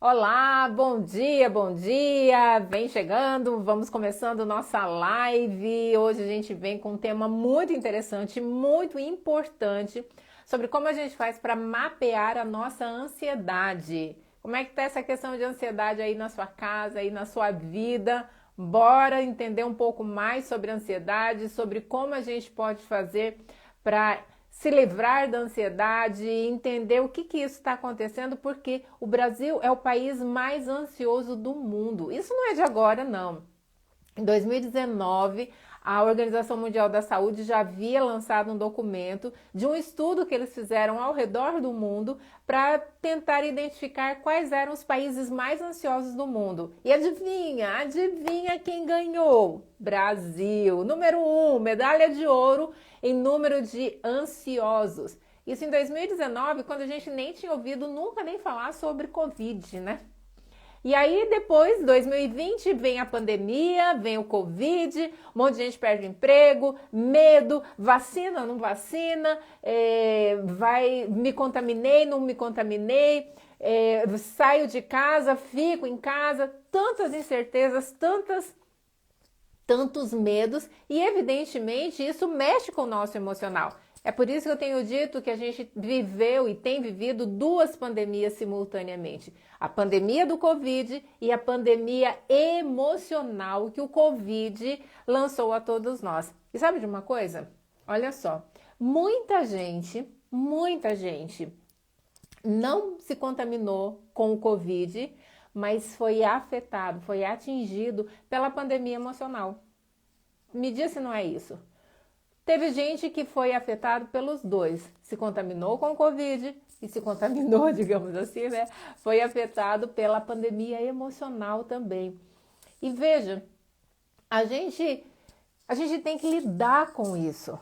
Olá, bom dia, bom dia! Vem chegando, vamos começando nossa live. Hoje a gente vem com um tema muito interessante, muito importante, sobre como a gente faz para mapear a nossa ansiedade. Como é que tá essa questão de ansiedade aí na sua casa, aí na sua vida? Bora entender um pouco mais sobre ansiedade, sobre como a gente pode fazer para se livrar da ansiedade, entender o que isso está acontecendo, porque o Brasil é o país mais ansioso do mundo. Isso não é de agora, não. Em 2019, a Organização Mundial da Saúde já havia lançado um documento de um estudo que eles fizeram ao redor do mundo para tentar identificar quais eram os países mais ansiosos do mundo. E adivinha quem ganhou? Brasil, número 1, medalha de ouro em número de ansiosos. Isso em 2019, quando a gente nem tinha ouvido nunca nem falar sobre Covid, né? E aí depois, 2020, vem a pandemia, vem o Covid, um monte de gente perde emprego, medo, vacina, não vacina, me contaminei, não me contaminei, saio de casa, fico em casa, tantas incertezas, tantos medos e evidentemente isso mexe com o nosso emocional. É por isso que eu tenho dito que a gente viveu e tem vivido duas pandemias simultaneamente. A pandemia do Covid e a pandemia emocional que o Covid lançou a todos nós. E sabe de uma coisa? Olha só, muita gente não se contaminou com o Covid, mas foi afetado, foi atingido pela pandemia emocional. Me diz se não é isso. Teve gente que foi afetado pelos dois, se contaminou com o Covid e se contaminou, digamos assim, né? Foi afetado pela pandemia emocional também. E veja, a gente, a gente tem que lidar com isso.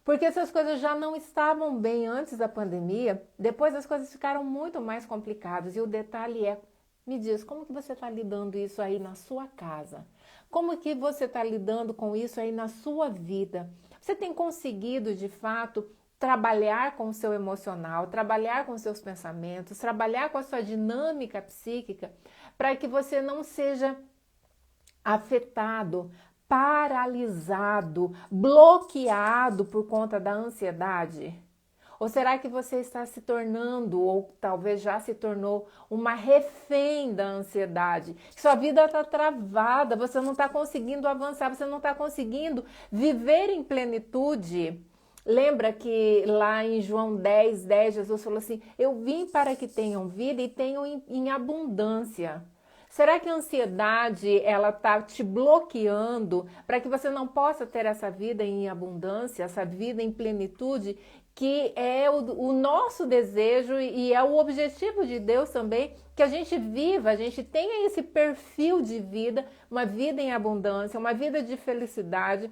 Porque essas coisas já não estavam bem antes da pandemia, depois as coisas ficaram muito mais complicadas. E o detalhe é, me diz, como que você está lidando isso aí na sua casa? Como que você está lidando com isso aí na sua vida? Você tem conseguido, de fato, trabalhar com o seu emocional, trabalhar com os seus pensamentos, trabalhar com a sua dinâmica psíquica, para que você não seja afetado, paralisado, bloqueado por conta da ansiedade? Ou será que você está se tornando, ou talvez já se tornou, uma refém da ansiedade? Sua vida está travada, você não está conseguindo avançar, você não está conseguindo viver em plenitude. Lembra que lá em João 10, Jesus falou assim: eu vim para que tenham vida e tenham em abundância. Será que a ansiedade ela está te bloqueando para que você não possa ter essa vida em abundância, essa vida em plenitude, que é o nosso desejo e é o objetivo de Deus também, que a gente viva, a gente tenha esse perfil de vida, uma vida em abundância, uma vida de felicidade.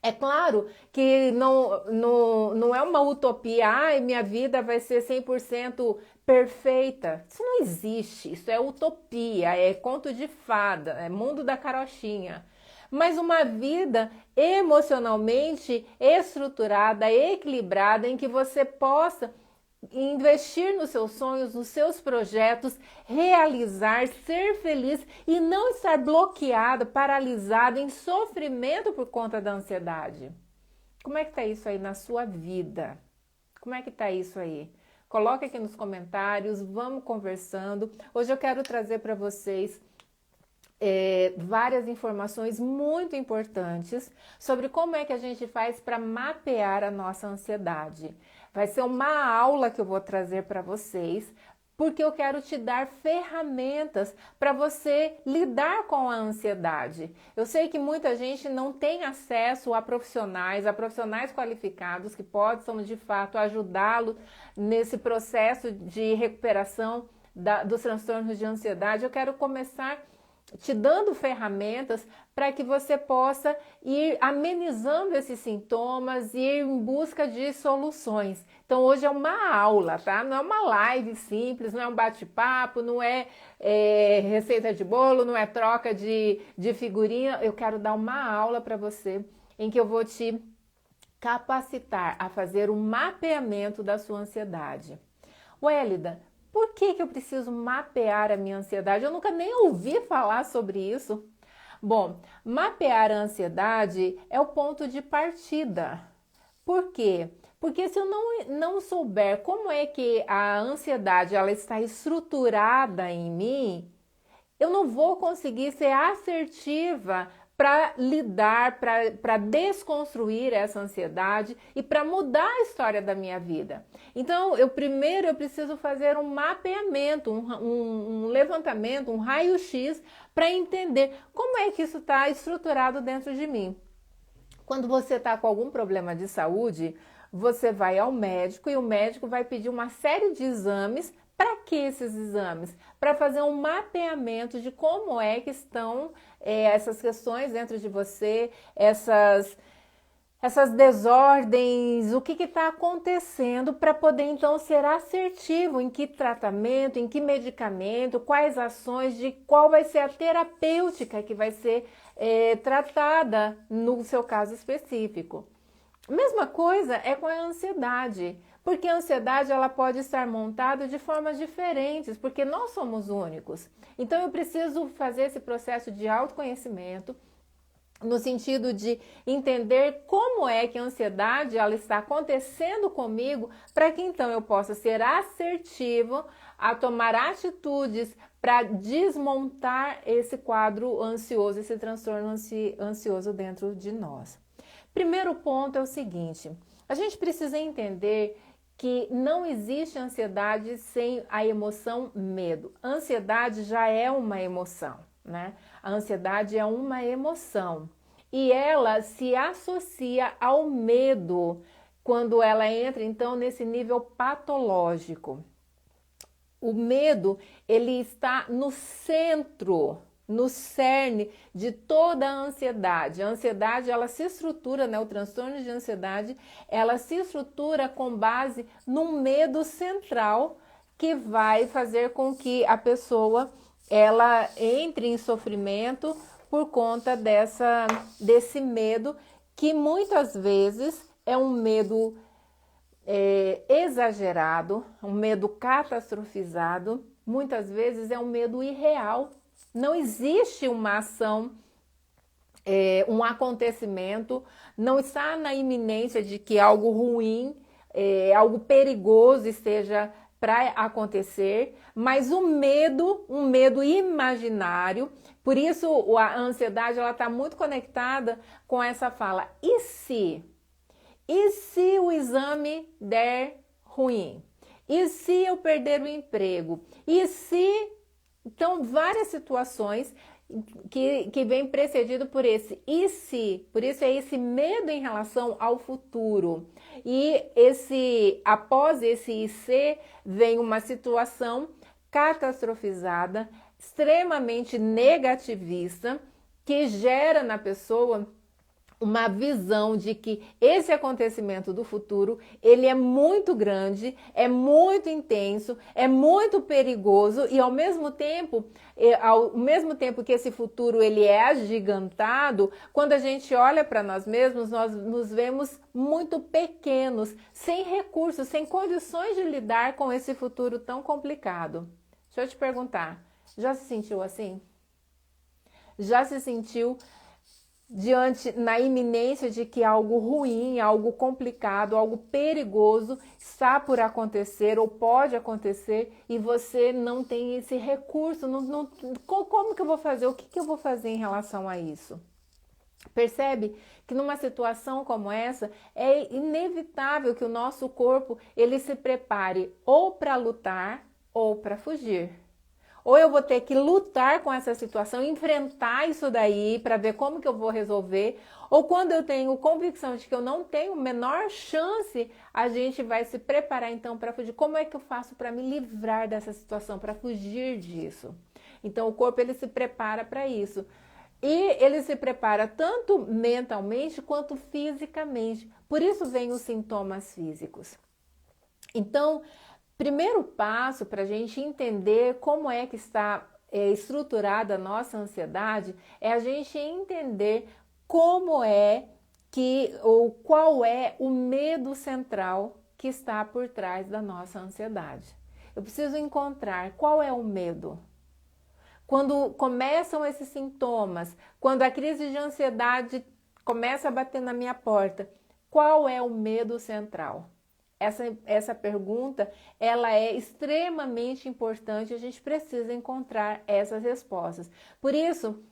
É claro que não é uma utopia, ai, minha vida vai ser 100% perfeita. Isso não existe, isso é utopia, é conto de fada, é mundo da carochinha. Mas uma vida emocionalmente estruturada, equilibrada, em que você possa investir nos seus sonhos, nos seus projetos, realizar, ser feliz e não estar bloqueado, paralisado, em sofrimento por conta da ansiedade. Como é que tá isso aí na sua vida? Como é que tá isso aí? Coloque aqui nos comentários, vamos conversando. Hoje eu quero trazer para vocês várias informações muito importantes sobre como é que a gente faz para mapear a nossa ansiedade. Vai ser uma aula que eu vou trazer para vocês, porque eu quero te dar ferramentas para você lidar com a ansiedade. Eu sei que muita gente não tem acesso a profissionais qualificados que possam de fato ajudá-lo nesse processo de recuperação dos transtornos de ansiedade. Eu quero começar te dando ferramentas para que você possa ir amenizando esses sintomas e ir em busca de soluções. Então hoje é uma aula, tá? Não é uma live simples, não é um bate-papo, não é, receita de bolo, não é troca de figurinha. Eu quero dar uma aula para você em que eu vou te capacitar a fazer um mapeamento da sua ansiedade. Wélida, Por que eu preciso mapear a minha ansiedade? Eu nunca nem ouvi falar sobre isso. Bom, mapear a ansiedade é o ponto de partida. Por quê? Porque se eu não souber como é que a ansiedade ela está estruturada em mim, eu não vou conseguir ser assertiva para lidar, para desconstruir essa ansiedade e para mudar a história da minha vida. Então, primeiro eu preciso fazer um mapeamento, um levantamento, um raio-x para entender como é que isso está estruturado dentro de mim. Quando você está com algum problema de saúde, você vai ao médico e o médico vai pedir uma série de exames. Para que esses exames? Para fazer um mapeamento de como é que estão essas questões dentro de você, essas desordens, o que está acontecendo para poder então ser assertivo em que tratamento, em que medicamento, quais ações, de qual vai ser a terapêutica que vai ser tratada no seu caso específico. Mesma coisa é com a ansiedade, porque a ansiedade ela pode estar montada de formas diferentes, porque nós somos únicos. Então eu preciso fazer esse processo de autoconhecimento, no sentido de entender como é que a ansiedade ela está acontecendo comigo, para que então eu possa ser assertivo a tomar atitudes para desmontar esse quadro ansioso, esse transtorno ansioso dentro de nós. Primeiro ponto é o seguinte: a gente precisa entender que não existe ansiedade sem a emoção medo. A ansiedade já é uma emoção, né? A ansiedade é uma emoção e ela se associa ao medo quando ela entra então nesse nível patológico. O medo, ele está no centro, no cerne de toda a ansiedade. A ansiedade, ela se estrutura, né? O transtorno de ansiedade, ela se estrutura com base num medo central que vai fazer com que a pessoa ela entre em sofrimento por conta desse medo, que muitas vezes é um medo exagerado, um medo catastrofizado, muitas vezes é um medo irreal. Não existe uma ação, um acontecimento, não está na iminência de que algo ruim, algo perigoso esteja para acontecer, mas um medo imaginário. Por isso a ansiedade ela está muito conectada com essa fala: e se? E se o exame der ruim? E se eu perder o emprego? E se... Então, várias situações que vem precedido por esse e se. Por isso é esse medo em relação ao futuro. E após esse e se, vem uma situação catastrofizada, extremamente negativista, que gera na pessoa uma visão de que esse acontecimento do futuro, ele é muito grande, é muito intenso, é muito perigoso e ao mesmo tempo que esse futuro ele é agigantado, quando a gente olha para nós mesmos, nós nos vemos muito pequenos, sem recursos, sem condições de lidar com esse futuro tão complicado. Deixa eu te perguntar, já se sentiu assim? Já se sentiu na iminência de que algo ruim, algo complicado, algo perigoso está por acontecer ou pode acontecer e você não tem esse recurso? Como que eu vou fazer? O que eu vou fazer em relação a isso? Percebe que numa situação como essa é inevitável que o nosso corpo ele se prepare ou para lutar ou para fugir. Ou eu vou ter que lutar com essa situação, enfrentar isso daí para ver como que eu vou resolver. Ou quando eu tenho convicção de que eu não tenho menor chance, a gente vai se preparar então para fugir. Como é que eu faço para me livrar dessa situação, para fugir disso? Então o corpo ele se prepara para isso. E ele se prepara tanto mentalmente quanto fisicamente. Por isso vem os sintomas físicos. Então, primeiro passo para a gente entender como é que está estruturada a nossa ansiedade é a gente entender como é ou qual é o medo central que está por trás da nossa ansiedade. Eu preciso encontrar qual é o medo. Quando começam esses sintomas, quando a crise de ansiedade começa a bater na minha porta, qual é o medo central? Essa pergunta, ela é extremamente importante, a gente precisa encontrar essas respostas. Por isso,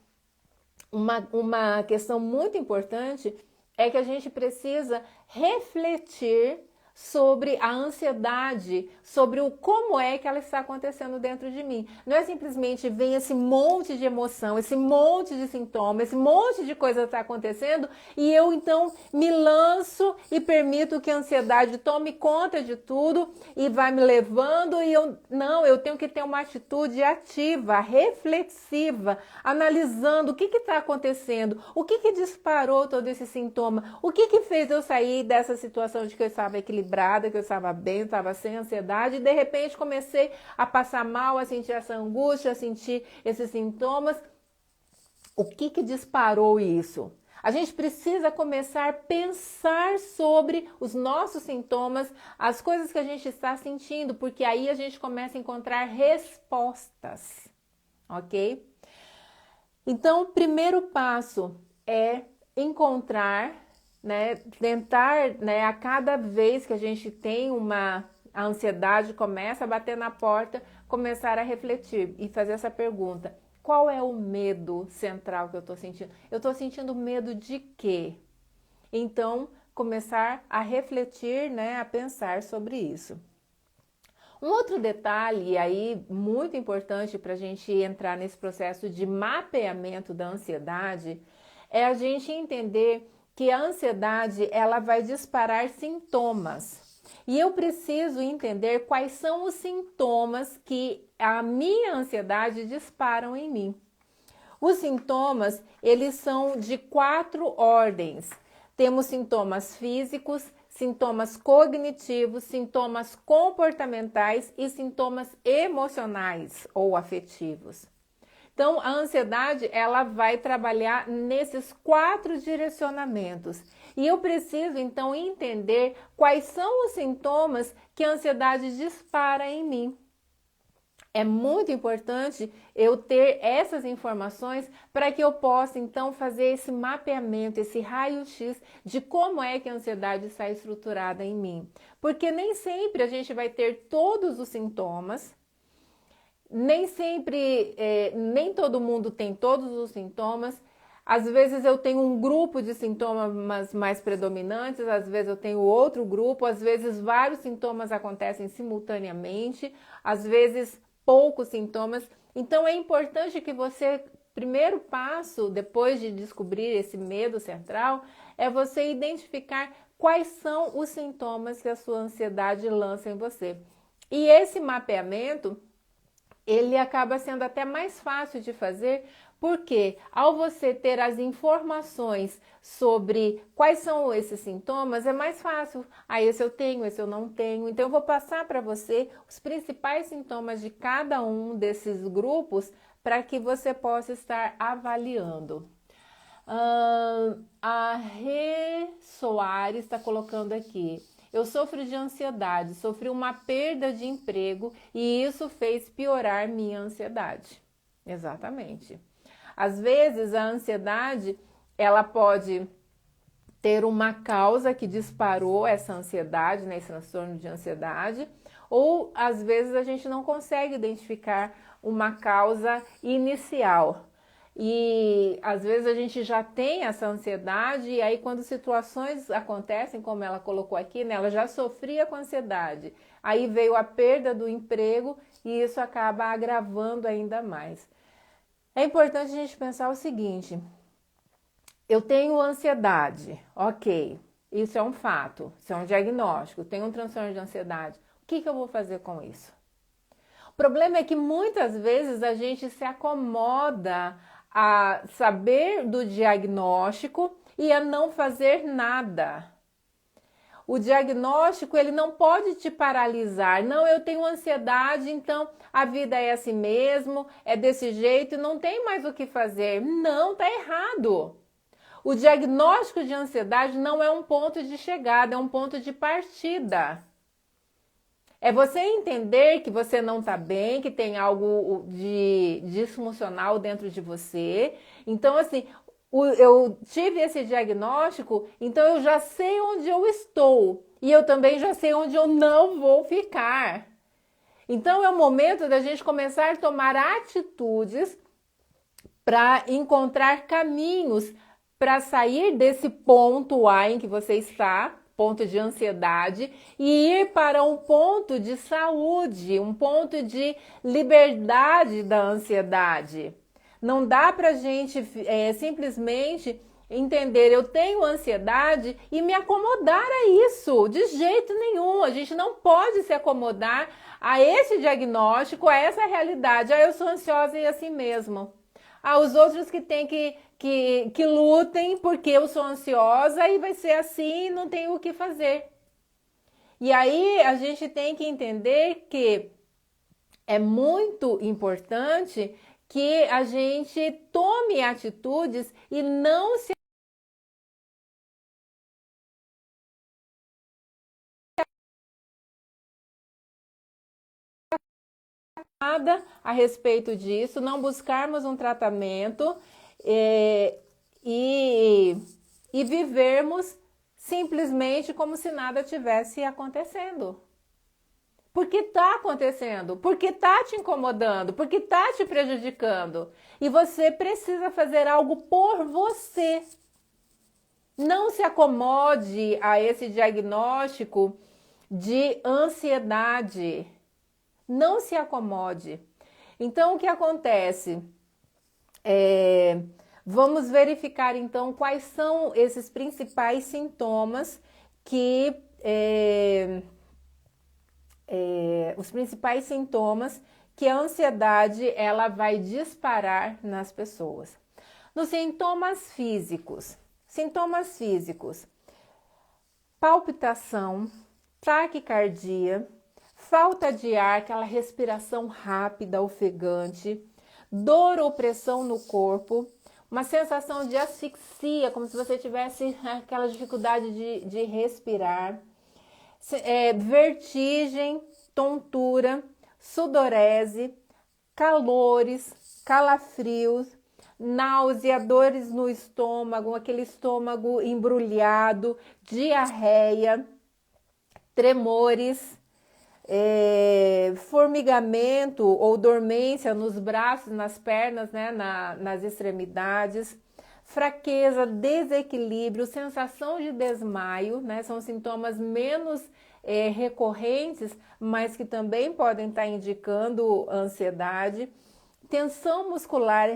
uma questão muito importante é que a gente precisa refletir sobre a ansiedade, sobre o como é que ela está acontecendo dentro de mim. Não é simplesmente vem esse monte de emoção, esse monte de sintoma, esse monte de coisa está acontecendo e eu então me lanço e permito que a ansiedade tome conta de tudo e vai me levando e eu tenho que ter uma atitude ativa, reflexiva, analisando o que está acontecendo, o que disparou todo esse sintoma, o que fez eu sair dessa situação de que eu estava equilibrada, que eu estava bem, eu estava sem ansiedade e de repente comecei a passar mal, a sentir essa angústia, a sentir esses sintomas. O que disparou isso? A gente precisa começar a pensar sobre os nossos sintomas, as coisas que a gente está sentindo, porque aí a gente começa a encontrar respostas, ok? Então, o primeiro passo é encontrar, tentar, a cada vez que a gente tem a ansiedade começa a bater na porta, começar a refletir e fazer essa pergunta: qual é o medo central que eu estou sentindo? Eu estou sentindo medo de quê? Então, começar a refletir, a pensar sobre isso. Um outro detalhe aí muito importante para a gente entrar nesse processo de mapeamento da ansiedade é a gente entender que a ansiedade ela vai disparar sintomas. E eu preciso entender quais são os sintomas que a minha ansiedade disparam em mim. Os sintomas, eles são de 4 ordens. Temos sintomas físicos, sintomas cognitivos, sintomas comportamentais e sintomas emocionais ou afetivos. Então, a ansiedade, ela vai trabalhar nesses 4 direcionamentos. E eu preciso, então, entender quais são os sintomas que a ansiedade dispara em mim. É muito importante eu ter essas informações para que eu possa, então, fazer esse mapeamento, esse raio-x de como é que a ansiedade está estruturada em mim. Porque nem sempre a gente vai ter todos os sintomas, nem sempre, nem todo mundo tem todos os sintomas. Às vezes eu tenho um grupo de sintomas mais predominantes, às vezes eu tenho outro grupo, às vezes vários sintomas acontecem simultaneamente, às vezes poucos sintomas. Então é importante que você, primeiro passo, depois de descobrir esse medo central, é você identificar quais são os sintomas que a sua ansiedade lança em você. E esse mapeamento, ele acaba sendo até mais fácil de fazer, porque ao você ter as informações sobre quais são esses sintomas, é mais fácil. Esse eu tenho, esse eu não tenho. Então eu vou passar para você os principais sintomas de cada um desses grupos para que você possa estar avaliando. A Rê Soares está colocando aqui: eu sofro de ansiedade, sofri uma perda de emprego e isso fez piorar minha ansiedade. Exatamente. Às vezes a ansiedade, ela pode ter uma causa que disparou essa ansiedade, esse transtorno de ansiedade, ou às vezes a gente não consegue identificar uma causa inicial. E às vezes a gente já tem essa ansiedade e aí quando situações acontecem, como ela colocou aqui, ela já sofria com ansiedade, aí veio a perda do emprego e isso acaba agravando ainda mais. É importante a gente pensar o seguinte: eu tenho ansiedade, ok, isso é um fato, isso é um diagnóstico, tenho um transtorno de ansiedade, o que eu vou fazer com isso? O problema é que muitas vezes a gente se acomoda a saber do diagnóstico e a não fazer nada. O diagnóstico, ele não pode te paralisar. Não, eu tenho ansiedade, então a vida é assim mesmo, é desse jeito, não tem mais o que fazer. Não, tá errado. O diagnóstico de ansiedade não é um ponto de chegada, é um ponto de partida. É você entender que você não está bem, que tem algo de disfuncional dentro de você. Então, assim, eu tive esse diagnóstico, então eu já sei onde eu estou. E eu também já sei onde eu não vou ficar. Então, é o momento da gente começar a tomar atitudes para encontrar caminhos para sair desse ponto A em que você está, ponto de ansiedade, e ir para um ponto de saúde, um ponto de liberdade da ansiedade. Não dá para a gente simplesmente entender, eu tenho ansiedade e me acomodar a isso, de jeito nenhum. A gente não pode se acomodar a esse diagnóstico, a essa realidade. Eu sou ansiosa e assim mesmo. Os outros que tem que lutem porque eu sou ansiosa e vai ser assim, não tem o que fazer. E aí a gente tem que entender que é muito importante que a gente tome atitudes e não se nada a respeito disso, não buscarmos um tratamento e vivermos simplesmente como se nada tivesse acontecendo. Porque está acontecendo, porque está te incomodando, porque está te prejudicando. E você precisa fazer algo por você. Não se acomode a esse diagnóstico de ansiedade. Não se acomode. Então, o que acontece? Vamos verificar, então, quais são esses principais sintomas que... os principais sintomas que a ansiedade ela vai disparar nas pessoas. Nos sintomas físicos, palpitação, taquicardia, falta de ar, aquela respiração rápida, ofegante, dor ou pressão no corpo, uma sensação de asfixia, como se você tivesse aquela dificuldade de respirar, vertigem, tontura, sudorese, calores, calafrios, náusea, dores no estômago, aquele estômago embrulhado, diarreia, tremores, formigamento ou dormência nos braços, nas pernas, né, nas extremidades, fraqueza, desequilíbrio, sensação de desmaio, né, são sintomas menos recorrentes, mas que também podem estar indicando ansiedade, tensão muscular,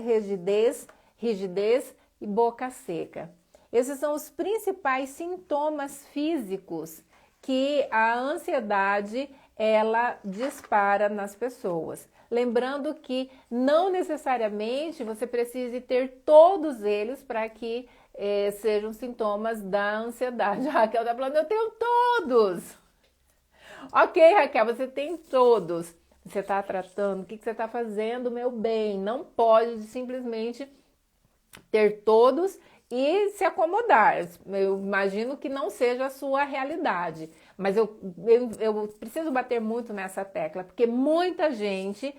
rigidez e boca seca. Esses são os principais sintomas físicos que a ansiedade ela dispara nas pessoas. Lembrando que não necessariamente você precise ter todos eles para que sejam sintomas da ansiedade. A Raquel está falando, eu tenho todos. Ok, Raquel, você tem todos. Você está tratando, o que você está fazendo, meu bem? Não pode simplesmente ter todos e se acomodar. Eu imagino que não seja a sua realidade, mas eu preciso bater muito nessa tecla, porque muita gente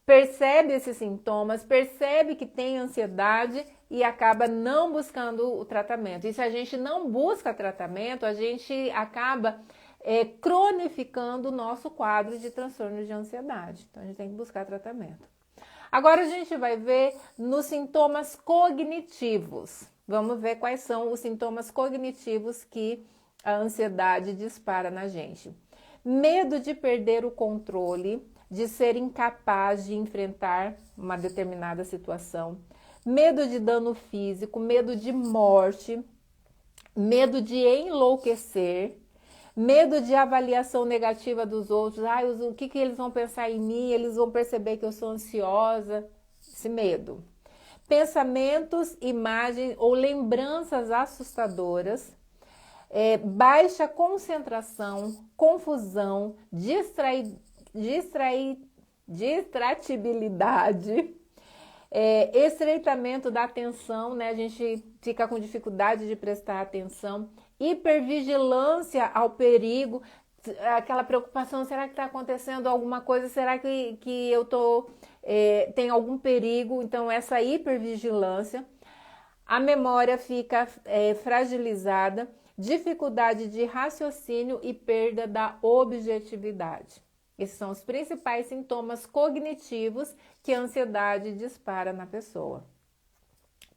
percebe esses sintomas, percebe que tem ansiedade e acaba não buscando o tratamento. E se a gente não busca tratamento, a gente acaba cronificando o nosso quadro de transtorno de ansiedade. Então a gente tem que buscar tratamento. Agora a gente vai ver nos sintomas cognitivos. Vamos ver quais são os sintomas cognitivos que a ansiedade dispara na gente. Medo de perder o controle, de ser incapaz de enfrentar uma determinada situação. Medo de dano físico, medo de morte, medo de enlouquecer, medo de avaliação negativa dos outros. O que eles vão pensar em mim? Eles vão perceber que eu sou ansiosa. Esse medo. Pensamentos, imagens ou lembranças assustadoras. Baixa concentração, confusão, distratibilidade. Estreitamento da atenção, né? A gente fica com dificuldade de prestar atenção, hipervigilância ao perigo, aquela preocupação, será que está acontecendo alguma coisa? Será que eu tem algum perigo? Então, essa hipervigilância. A memória fica fragilizada, dificuldade de raciocínio e perda da objetividade. Esses são os principais sintomas cognitivos que a ansiedade dispara na pessoa.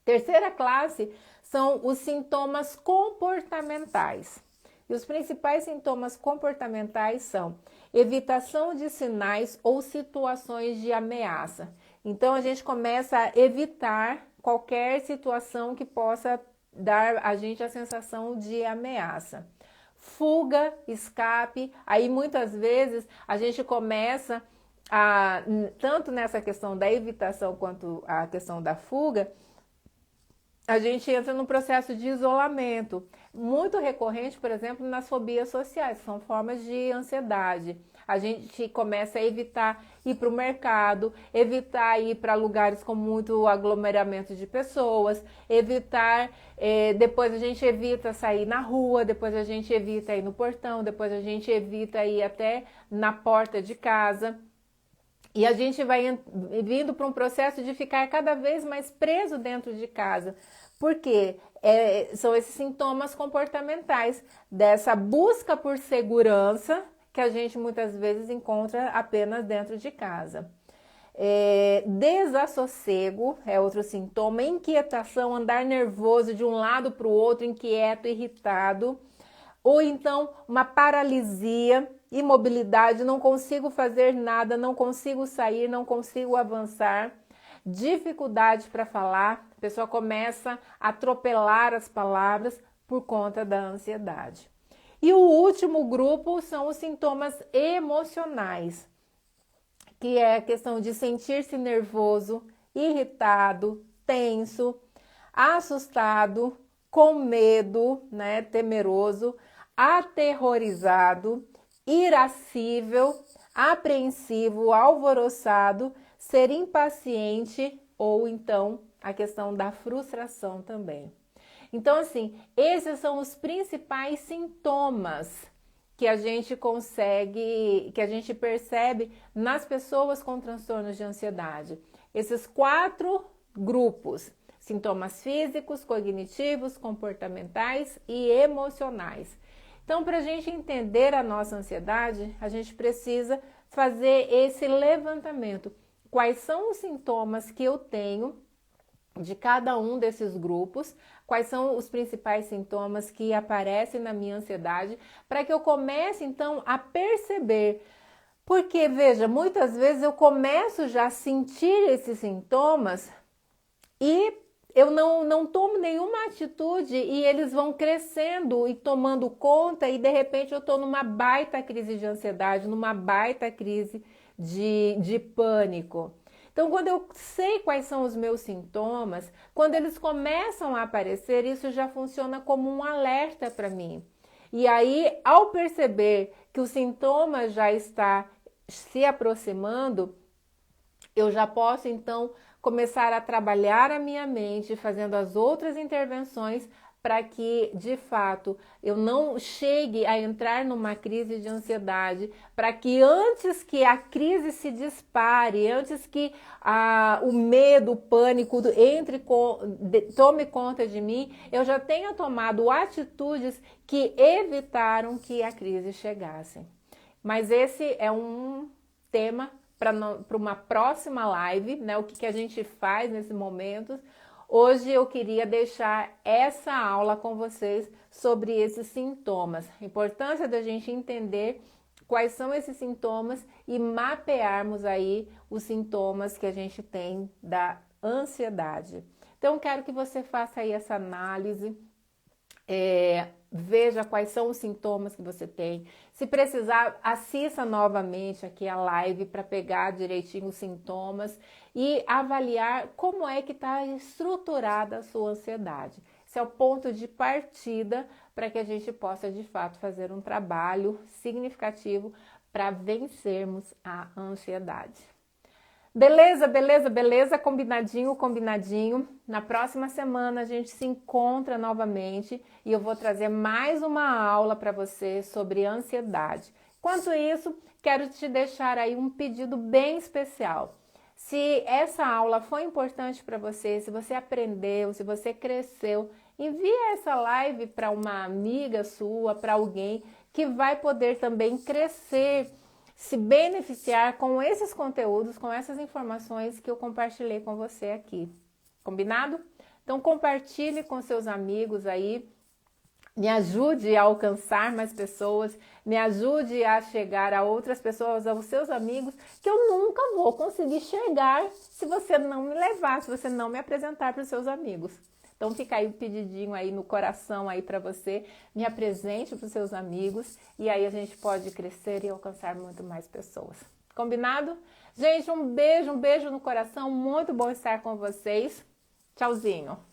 Terceira classe são os sintomas comportamentais. E os principais sintomas comportamentais são evitação de sinais ou situações de ameaça. Então, a gente começa a evitar qualquer situação que possa dar a gente a sensação de ameaça. Fuga, escape, aí muitas vezes a gente começa a, tanto nessa questão da evitação quanto a questão da fuga, a gente entra num processo de isolamento, muito recorrente, por exemplo, nas fobias sociais, que são formas de ansiedade. A gente começa a evitar ir para o mercado, evitar ir para lugares com muito aglomeramento de pessoas, depois a gente evita sair na rua, depois a gente evita ir no portão, depois a gente evita ir até na porta de casa. E a gente vai vindo para um processo de ficar cada vez mais preso dentro de casa. Porque são esses sintomas comportamentais dessa busca por segurança que a gente muitas vezes encontra apenas dentro de casa. Desassossego é outro sintoma, inquietação, andar nervoso de um lado para o outro, inquieto, irritado, ou então uma paralisia, imobilidade, não consigo fazer nada, não consigo sair, não consigo avançar, dificuldade para falar, a pessoa começa a atropelar as palavras por conta da ansiedade. E o último grupo são os sintomas emocionais, que é a questão de sentir-se nervoso, irritado, tenso, assustado, com medo, né, temeroso, aterrorizado, irascível, apreensivo, alvoroçado, ser impaciente ou então a questão da frustração também. Então, assim, esses são os principais sintomas que a gente percebe nas pessoas com transtornos de ansiedade. Esses 4 grupos: sintomas físicos, cognitivos, comportamentais e emocionais. Então, para a gente entender a nossa ansiedade, a gente precisa fazer esse levantamento. Quais são os sintomas que eu tenho de cada um desses grupos? Quais são os principais sintomas que aparecem na minha ansiedade? Para que eu comece, então, a perceber. Porque, veja, muitas vezes eu começo já a sentir esses sintomas e eu não tomo nenhuma atitude e eles vão crescendo e tomando conta e de repente eu estou numa baita crise de ansiedade, numa baita crise de pânico. Então, quando eu sei quais são os meus sintomas, quando eles começam a aparecer, isso já funciona como um alerta para mim. E aí, ao perceber que o sintoma já está se aproximando, eu já posso então começar a trabalhar a minha mente, fazendo as outras intervenções para que, de fato, eu não chegue a entrar numa crise de ansiedade, para que antes que a crise se dispare, antes que o medo, o pânico tome conta de mim, eu já tenha tomado atitudes que evitaram que a crise chegasse. Mas esse é um tema para uma próxima live, né? O que a gente faz nesse momento. Hoje eu queria deixar essa aula com vocês sobre esses sintomas. A importância da gente entender quais são esses sintomas e mapearmos aí os sintomas que a gente tem da ansiedade. Então, quero que você faça aí essa análise, veja quais são os sintomas que você tem. Se precisar, assista novamente aqui a live para pegar direitinho os sintomas e avaliar como é que está estruturada a sua ansiedade. Esse é o ponto de partida para que a gente possa, de fato, fazer um trabalho significativo para vencermos a ansiedade. Beleza, beleza, beleza? Combinadinho, combinadinho. Na próxima semana a gente se encontra novamente e eu vou trazer mais uma aula para você sobre ansiedade. Enquanto isso, quero te deixar aí um pedido bem especial. Se essa aula foi importante para você, se você aprendeu, se você cresceu, envie essa live para uma amiga sua, para alguém que vai poder também crescer, se beneficiar com esses conteúdos, com essas informações que eu compartilhei com você aqui. Combinado? Então compartilhe com seus amigos aí, me ajude a alcançar mais pessoas, me ajude a chegar a outras pessoas, aos seus amigos, que eu nunca vou conseguir chegar se você não me levar, se você não me apresentar para os seus amigos. Então fica aí o pedidinho aí no coração aí para você, me apresente para os seus amigos e aí a gente pode crescer e alcançar muito mais pessoas. Combinado? Gente, um beijo no coração, muito bom estar com vocês. Tchauzinho!